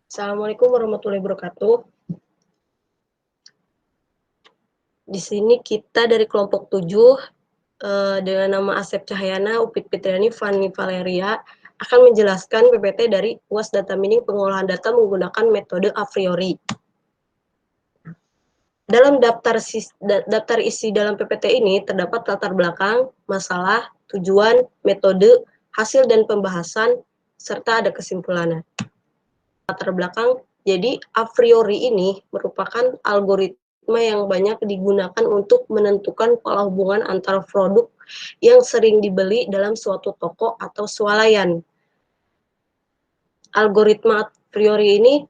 Assalamualaikum warahmatullahi wabarakatuh. Di sini kita dari kelompok 7 dengan nama Asep Cahyana, Upit Fitriani, Fani Valeria akan menjelaskan PPT dari UAS Data Mining pengolahan data menggunakan metode a priori. Dalam daftar isi dalam PPT ini terdapat latar belakang, masalah, tujuan, metode, hasil dan pembahasan, serta ada kesimpulannya. Latar belakang, jadi a priori ini merupakan algoritma yang banyak digunakan untuk menentukan pola hubungan antara produk yang sering dibeli dalam suatu toko atau swalayan. Algoritma a priori ini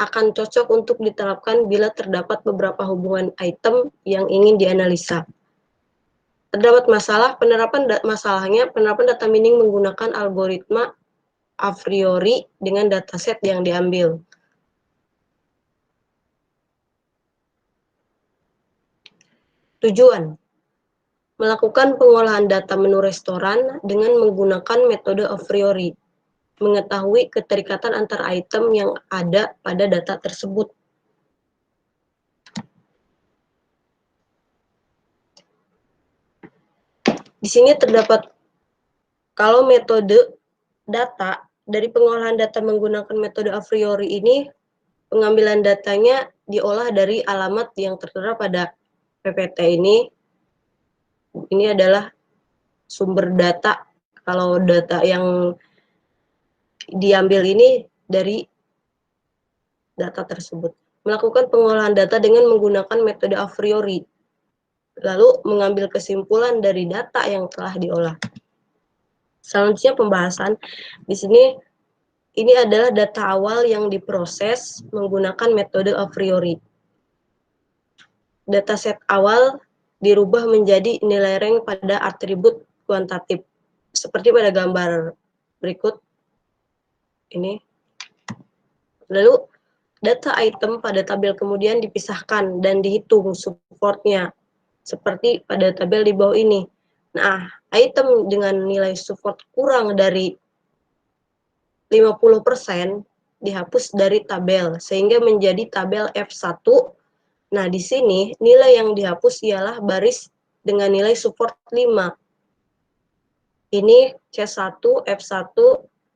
akan cocok untuk diterapkan bila terdapat beberapa hubungan item yang ingin dianalisa. Terdapat masalahnya penerapan data mining menggunakan algoritma a priori dengan dataset yang diambil. Tujuan: melakukan pengolahan data menu restoran dengan menggunakan metode a priori, mengetahui keterikatan antar item yang ada pada data tersebut. Di sini terdapat, kalau metode data dari pengolahan data menggunakan metode a priori ini, pengambilan datanya diolah dari alamat yang tertera pada PPT ini. Ini adalah sumber data. Kalau data yang diambil ini dari data tersebut. Melakukan pengolahan data dengan menggunakan metode a priori, lalu mengambil kesimpulan dari data yang telah diolah. Selanjutnya pembahasan. Di sini ini adalah data awal yang diproses menggunakan metode a priori. Dataset awal dirubah menjadi nilai rank pada atribut kuantitatif, seperti pada gambar berikut ini. Lalu data item pada tabel kemudian dipisahkan dan dihitung supportnya, seperti pada tabel di bawah ini. Nah, item dengan nilai support kurang dari 50% dihapus dari tabel, sehingga menjadi tabel F1. Nah, di sini nilai yang dihapus ialah baris dengan nilai support 5. Ini C1, F1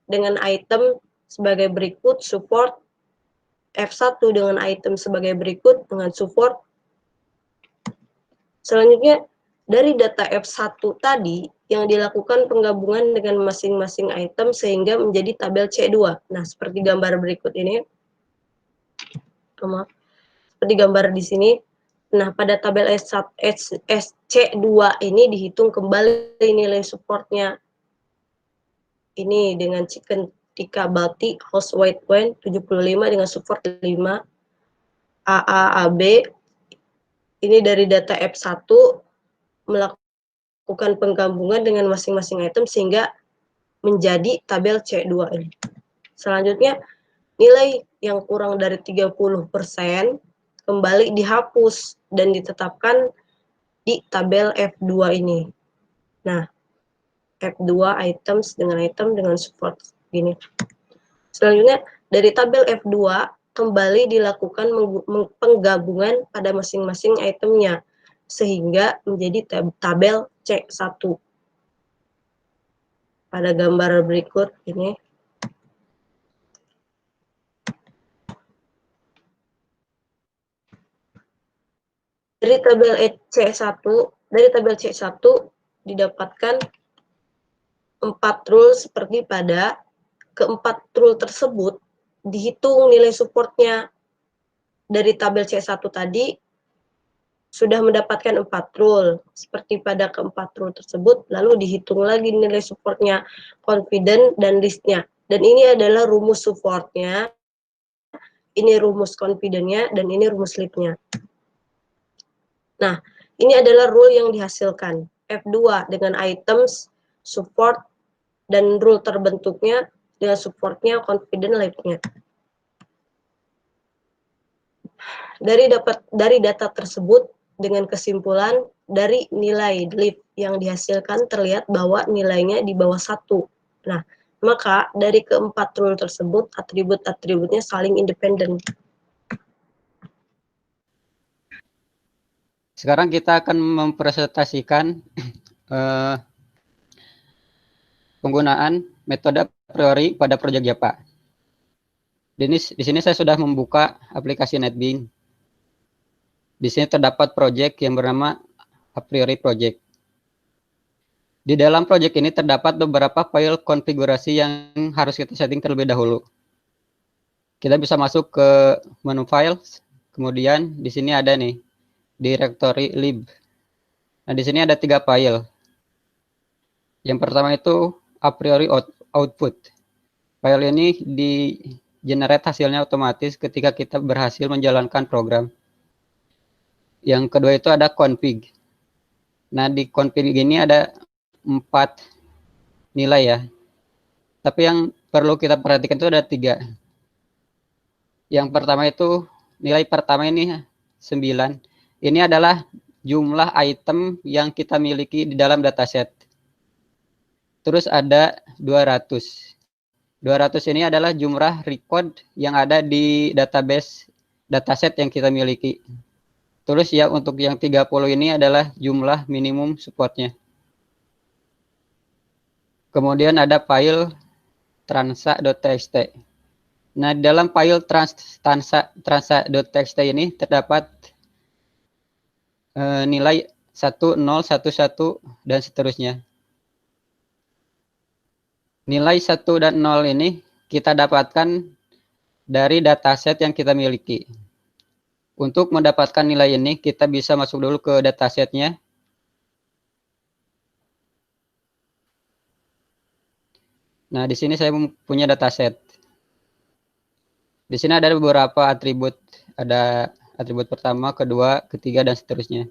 dengan item sebagai berikut, support F1 dengan item sebagai berikut dengan support. Selanjutnya, dari data F1 tadi yang dilakukan penggabungan dengan masing-masing item sehingga menjadi tabel C2. Nah, seperti gambar berikut ini. Seperti gambar di sini. Nah, pada tabel SC2 ini dihitung kembali nilai supportnya. Ini dengan chicken tikka balti host white wine 75 dengan support 5. AAAB ini dari data F1 melakukan penggabungan dengan masing-masing item sehingga menjadi tabel C2 ini. Selanjutnya, nilai yang kurang dari 30% kembali dihapus dan ditetapkan di tabel F2 ini. Nah, F2 items dengan support gini. Selanjutnya, dari tabel F2 kembali dilakukan penggabungan pada masing-masing itemnya sehingga menjadi tabel C1. Pada gambar berikut ini. Dari tabel C1 didapatkan 4 rule seperti pada keempat rule tersebut dihitung nilai supportnya. Dari tabel C1 tadi sudah mendapatkan 4 rule seperti pada keempat rule tersebut, lalu dihitung lagi nilai supportnya, confident dan risknya. Dan ini adalah rumus supportnya, ini rumus confidentnya, dan ini rumus leadnya. Nah, ini adalah rule yang dihasilkan. F2 dengan items, support, dan rule terbentuknya dengan supportnya, confident, leadnya. Dari data tersebut, dengan kesimpulan dari nilai lead yang dihasilkan terlihat bahwa nilainya di bawah 1. Nah, Maka dari keempat rule tersebut, atribut-atributnya saling independen. Sekarang kita akan mempresentasikan penggunaan metode a priori pada proyek Java. Di sini saya sudah membuka aplikasi NetBeans. Di sini terdapat proyek yang bernama a priori project. Di dalam proyek ini terdapat beberapa file konfigurasi yang harus kita setting terlebih dahulu. Kita bisa masuk ke menu files, kemudian di sini ada nih directory lib. Nah, di sini ada 3 file. Yang pertama itu a priori output. File ini di generate hasilnya otomatis ketika kita berhasil menjalankan program. Yang kedua itu ada config. Nah, di config ini ada 4 nilai ya. Tapi yang perlu kita perhatikan itu ada 3. Yang pertama itu nilai pertama ini 9. Ini adalah jumlah item yang kita miliki di dalam dataset. Terus ada 200. 200 ini adalah jumlah record yang ada di database dataset yang kita miliki. Terus ya untuk yang 30 ini adalah jumlah minimum supportnya. Kemudian ada file transa.txt. Nah, di dalam file transa.txt ini terdapat nilai 1, 0, 1, 1, dan seterusnya. Nilai 1 dan 0 ini kita dapatkan dari dataset yang kita miliki. Untuk mendapatkan nilai ini, kita bisa masuk dulu ke datasetnya. Nah, di sini saya punya dataset. Di sini ada beberapa atribut. Ada atribut pertama, kedua, ketiga, dan seterusnya.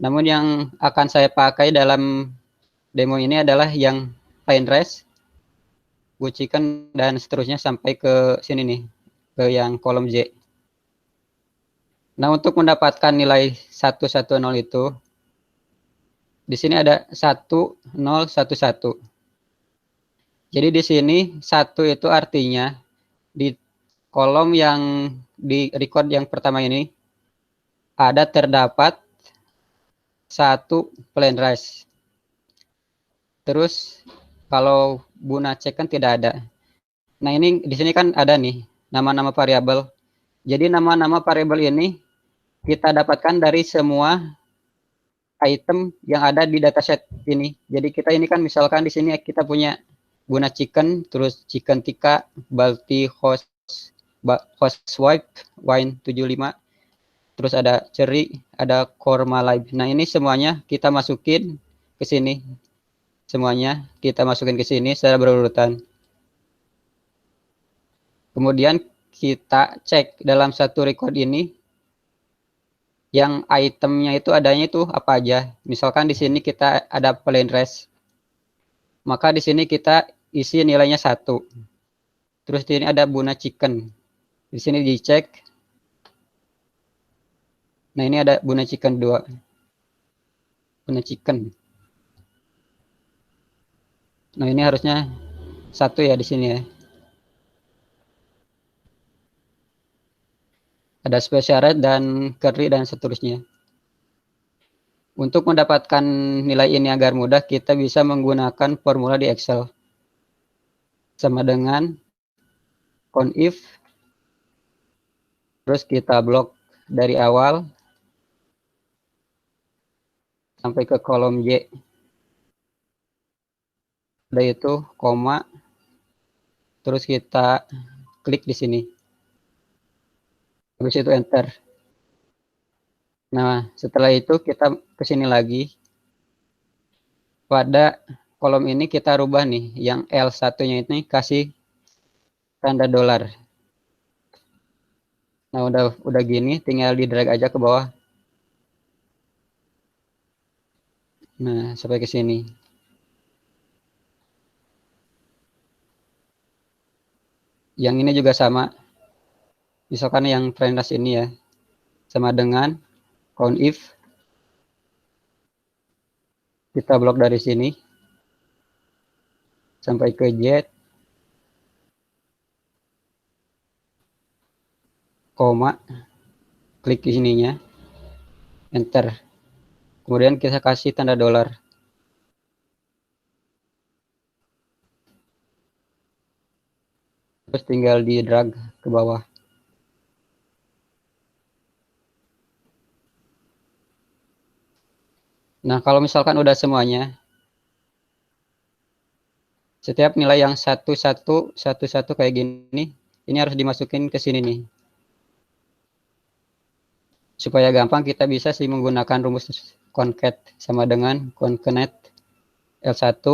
Namun yang akan saya pakai dalam demo ini adalah yang plain rest, chicken, dan seterusnya sampai ke sini nih, ke yang kolom J. Nah, untuk mendapatkan nilai 110 itu, di sini ada 1011. Jadi di sini 1 itu artinya di kolom yang di record yang pertama ini ada terdapat 1 plain rice. Terus kalau Buna cek kan tidak ada. Nah, ini di sini kan ada nih nama-nama variabel. Jadi nama-nama variabel ini kita dapatkan dari semua item yang ada di dataset ini. Jadi kita ini kan misalkan di sini kita punya Buna chicken, terus chicken tikka, balti host wife, wine 75, terus ada cherry, ada korma live. Nah, ini semuanya kita masukin ke sini. Semuanya kita masukin ke sini secara berurutan. Kemudian kita cek dalam satu record ini yang itemnya itu adanya itu apa aja. Misalkan di sini kita ada plain rice. Maka di sini kita isi nilainya 1. Terus di sini ada Buna chicken. Di sini dicek. Nah, ini ada Buna chicken 2. Buna chicken. Nah, ini harusnya 1 ya di sini ya. Ada special rate dan curry dan seterusnya. Untuk mendapatkan nilai ini agar mudah, kita bisa menggunakan formula di Excel. Sama dengan conif, terus kita blok dari awal sampai ke kolom Y. Udah itu koma, terus kita klik di sini. Habis itu enter. Nah, setelah itu kita ke sini lagi. Pada kolom ini kita rubah nih, yang L1-nya ini kasih tanda dolar. Nah, udah gini, tinggal di drag aja ke bawah. Nah, sampai ke sini. Yang ini juga sama. Misalkan yang friendless ini ya, sama dengan conif. Kita blok dari sini sampai ke Z. koma, klik di sininya, enter. Kemudian kita kasih tanda dolar. Terus tinggal di drag ke bawah. Nah, kalau misalkan udah semuanya, setiap nilai yang 1111 kayak gini, ini harus dimasukin ke sini nih. Supaya gampang kita bisa sih menggunakan rumus concat sama dengan concatenate L1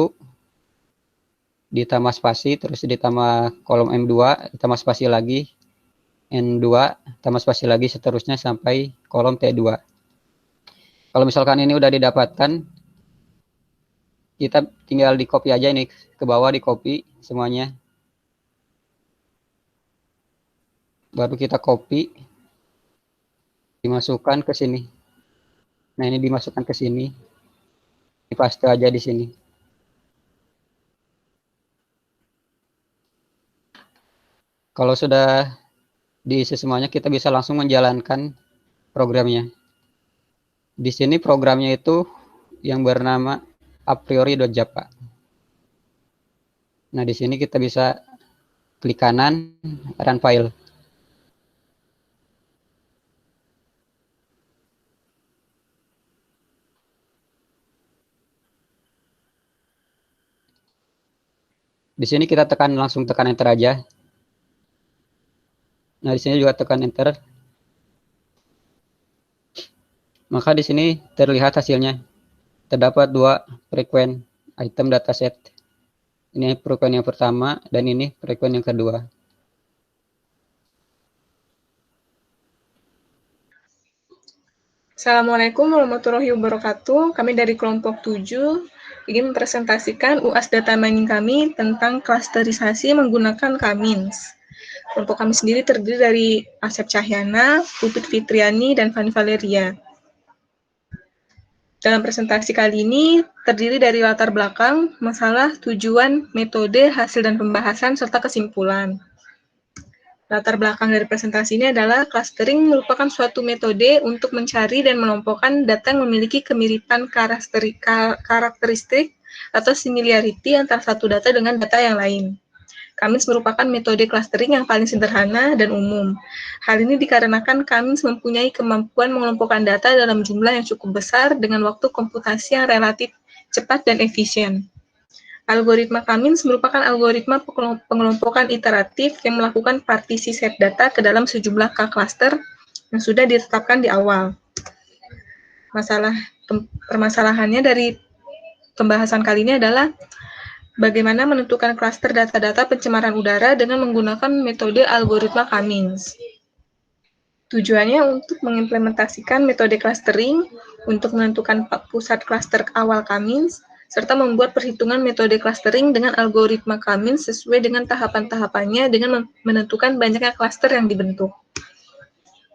ditambah spasi, terus ditambah kolom M2, ditambah spasi lagi, N2, tambah spasi lagi, seterusnya sampai kolom T2. Kalau misalkan ini udah didapatkan, kita tinggal di copy aja ini ke bawah, di copy semuanya. Baru kita copy, dimasukkan ke sini. Nah, ini dimasukkan ke sini. Dipaste aja di sini. Kalau sudah diisi semuanya, kita bisa langsung menjalankan programnya. Di sini programnya itu yang bernama apriori.java. Nah, di sini kita bisa klik kanan, run file. Di sini kita langsung tekan enter aja. Nah, di sini juga tekan enter. Maka di sini terlihat hasilnya. Terdapat 2 frekuensi item dataset. Ini frekuensi yang pertama dan ini frekuensi yang kedua. Assalamualaikum warahmatullahi wabarakatuh. Kami dari kelompok 7 ingin mempresentasikan UAS data mining kami tentang klasterisasi menggunakan Kamins. Kelompok kami sendiri terdiri dari Asep Cahyana, Pupit Fitriani, dan Fani Valeria. Dalam presentasi kali ini terdiri dari latar belakang, masalah, tujuan, metode, hasil dan pembahasan, serta kesimpulan. Latar belakang dari presentasi ini adalah clustering merupakan suatu metode untuk mencari dan mengelompokkan data yang memiliki kemiripan karakteristik atau similarity antara satu data dengan data yang lain. Kamins merupakan metode clustering yang paling sederhana dan umum. Hal ini dikarenakan Kamins mempunyai kemampuan mengelompokkan data dalam jumlah yang cukup besar dengan waktu komputasi yang relatif cepat dan efisien. Algoritma Kamins merupakan algoritma pengelompokan iteratif yang melakukan partisi set data ke dalam sejumlah K-cluster yang sudah ditetapkan di awal. Permasalahannya dari pembahasan kali ini adalah bagaimana menentukan klaster data-data pencemaran udara dengan menggunakan metode algoritma Kamins. Tujuannya untuk mengimplementasikan metode clustering untuk menentukan pusat klaster awal Kamins, serta membuat perhitungan metode clustering dengan algoritma Kamins sesuai dengan tahapan-tahapannya dengan menentukan banyaknya klaster yang dibentuk.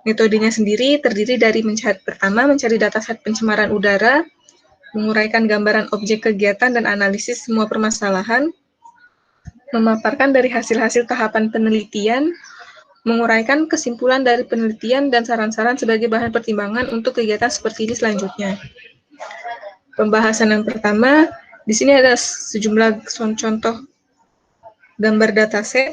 Metodenya sendiri terdiri dari mencari dataset pencemaran udara, menguraikan gambaran objek kegiatan dan analisis semua permasalahan, memaparkan dari hasil-hasil tahapan penelitian, menguraikan kesimpulan dari penelitian dan saran-saran sebagai bahan pertimbangan untuk kegiatan seperti ini selanjutnya. Pembahasan yang pertama, di sini ada sejumlah contoh gambar dataset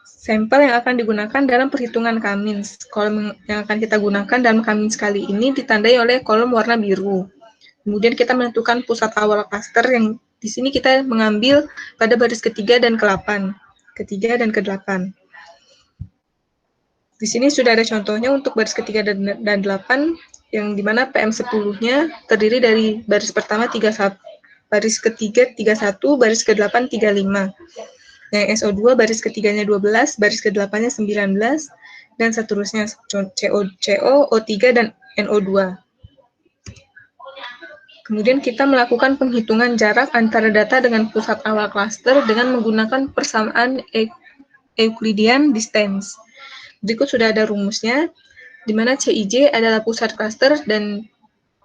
sampel yang akan digunakan dalam perhitungan Kamins. Kolom yang akan kita gunakan dalam Kamins kali ini ditandai oleh kolom warna biru. Kemudian kita menentukan pusat awal klaster yang di sini kita mengambil pada baris ketiga dan ke-8. Ketiga dan ke-8. Di sini sudah ada contohnya untuk baris ketiga dan 8, yang dimana PM10-nya terdiri dari baris pertama 31, baris ketiga 31, baris ke-8 35. Yang SO2 baris ketiganya 12, baris ke-8-nya 19, dan seterusnya CO, O3, dan NO2. Kemudian kita melakukan penghitungan jarak antara data dengan pusat awal klaster dengan menggunakan persamaan Euclidean distance. Berikut sudah ada rumusnya, di mana CIJ adalah pusat klaster dan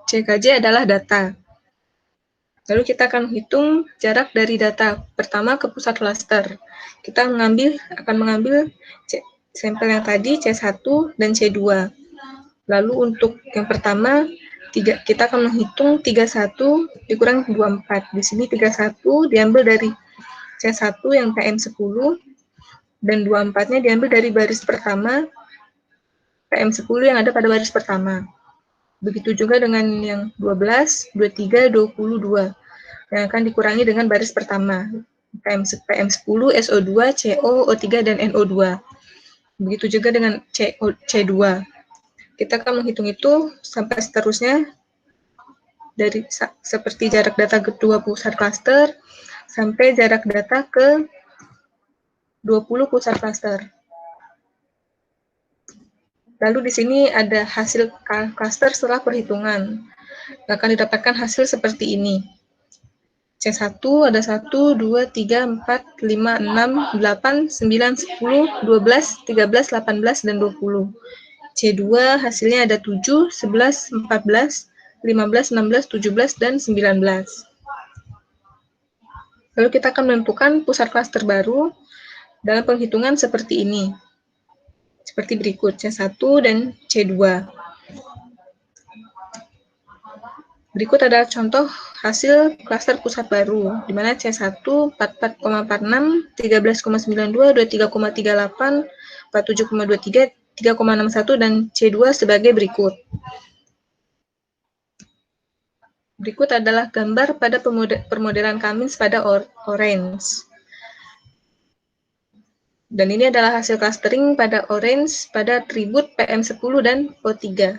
CKJ adalah data. Lalu kita akan hitung jarak dari data pertama ke pusat klaster. Kita akan mengambil sampel yang tadi C1 dan C2. Lalu untuk yang pertama, kita akan menghitung 31 dikurangi 24. Di sini 31 diambil dari C1 yang PM10 dan 24-nya diambil dari baris pertama PM10 yang ada pada baris pertama. Begitu juga dengan yang 12, 23, 22 yang akan dikurangi dengan baris pertama. PM10, SO2, CO, O3, dan NO2. Begitu juga dengan C2. Kita akan menghitung itu sampai seterusnya dari seperti jarak data ke 2 pusat klaster sampai jarak data ke 20 pusat klaster. Lalu di sini ada hasil klaster setelah perhitungan. Akan didapatkan hasil seperti ini. C1 ada 1, 2, 3, 4, 5, 6, 8, 9, 10, 12, 13, 18, dan 20. C2 hasilnya ada 7, 11, 14, 15, 16, 17, dan 19. Lalu kita akan menentukan pusat klaster baru dalam penghitungan seperti ini. Seperti berikut, C1 dan C2. Berikut adalah contoh hasil klaster pusat baru, di mana C1 44,46, 13,92, 23,38, 47,23, 3,61, dan C2 sebagai berikut. Berikut adalah gambar pada permodelan Cummins pada Orange. Dan ini adalah hasil clustering pada Orange pada atribut PM10 dan O3.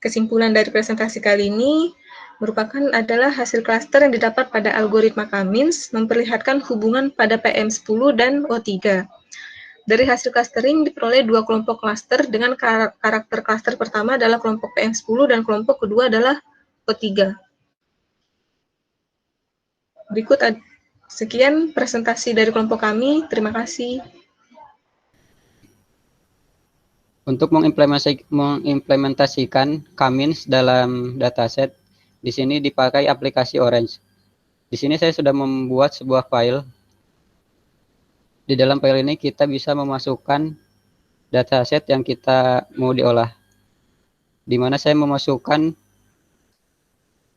Kesimpulan dari presentasi kali ini merupakan adalah hasil klaster yang didapat pada algoritma Cummins memperlihatkan hubungan pada PM10 dan O3. Dari hasil clustering diperoleh dua kelompok klaster dengan karakter klaster pertama adalah kelompok PM10 dan kelompok kedua adalah O3. Berikut sekian presentasi dari kelompok kami. Terima kasih. Untuk mengimplementasikan Cummins dalam dataset, di sini dipakai aplikasi Orange. Di sini saya sudah membuat sebuah file. Di dalam file ini kita bisa memasukkan dataset yang kita mau diolah. Di mana saya memasukkan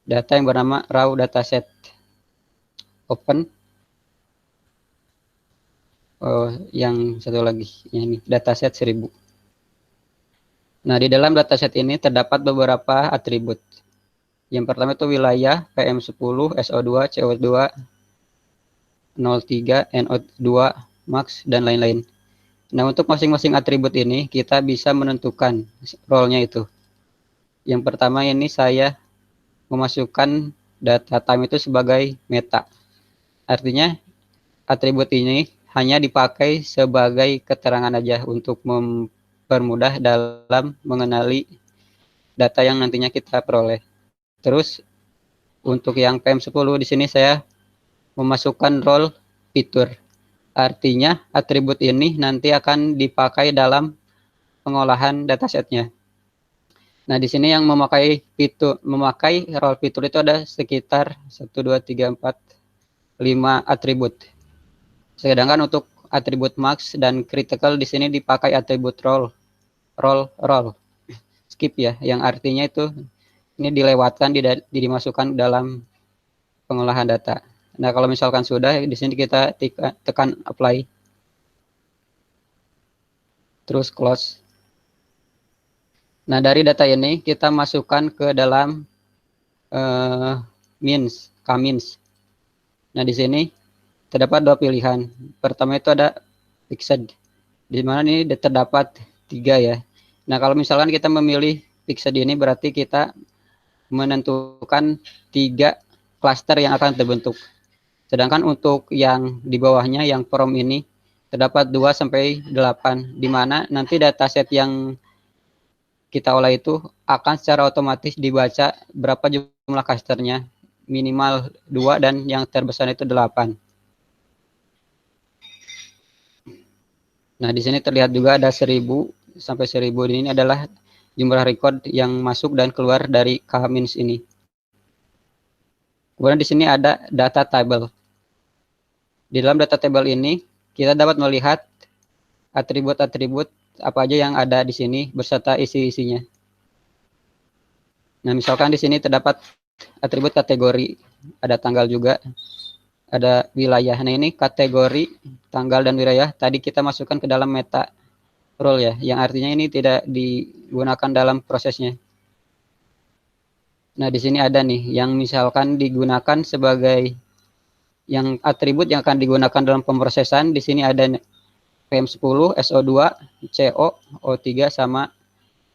data yang bernama raw dataset. Open. Yang satu lagi, ini dataset 1000. Nah, di dalam dataset ini terdapat beberapa atribut. Yang pertama itu wilayah, PM10, SO2, CO2, 03, NO2, max, dan lain-lain. Nah, untuk masing-masing atribut ini, kita bisa menentukan role-nya itu. Yang pertama ini saya memasukkan data time itu sebagai meta. Artinya, atribut ini hanya dipakai sebagai keterangan aja untuk mempermudah dalam mengenali data yang nantinya kita peroleh. Terus untuk yang PM10 di sini saya memasukkan role fitur. Artinya atribut ini nanti akan dipakai dalam pengolahan datasetnya. Nah, di sini yang memakai role fitur itu ada sekitar 1 2 3 4 5 atribut. Sedangkan untuk atribut max dan critical di sini dipakai atribut role. Skip ya, yang artinya itu ini dilewatkan, dimasukkan dalam pengolahan data. Nah, kalau misalkan sudah, di sini kita tekan apply. Terus close. Nah, dari data ini kita masukkan ke dalam Cummins. Nah, di sini terdapat dua pilihan. Pertama itu ada fixed, di mana ini terdapat 3 ya. Nah, kalau misalkan kita memilih fixed ini berarti kita menentukan 3 klaster yang akan terbentuk. Sedangkan untuk yang di bawahnya yang from ini terdapat 2 sampai 8, di mana nanti dataset yang kita olah itu akan secara otomatis dibaca berapa jumlah klasternya, minimal 2 dan yang terbesar itu 8. Nah, di sini terlihat juga ada 1000 sampai 1000. Ini adalah jumlah record yang masuk dan keluar dari Cummins ini. Kemudian di sini ada data table. Di dalam data table ini kita dapat melihat atribut-atribut apa aja yang ada di sini beserta isi-isinya. Nah, misalkan di sini terdapat atribut kategori, ada tanggal juga, ada wilayah. Nah, ini kategori, tanggal, dan wilayah tadi kita masukkan ke dalam meta role ya, yang artinya ini tidak digunakan dalam prosesnya. Nah, di sini ada nih yang misalkan digunakan sebagai yang atribut yang akan digunakan dalam pemrosesan. Di sini ada PM10, SO2, CO, O3 sama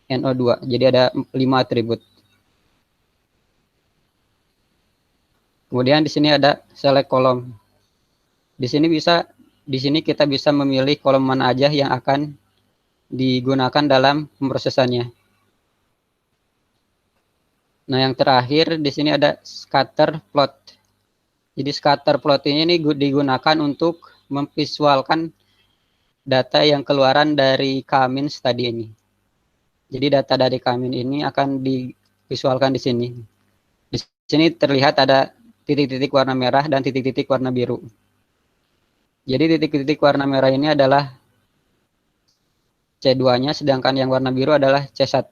NO2. Jadi ada 5 atribut. Kemudian di sini ada select kolom. Di sini kita bisa memilih kolom mana aja yang akan digunakan dalam pemrosesannya. Nah, yang terakhir di sini ada scatter plot. Jadi scatter plot ini digunakan untuk memvisualkan data yang keluaran dari K-means tadi ini. Jadi data dari K-means ini akan divisualkan di sini. Di sini terlihat ada titik-titik warna merah dan titik-titik warna biru. Jadi titik-titik warna merah ini adalah C2-nya, sedangkan yang warna biru adalah C1.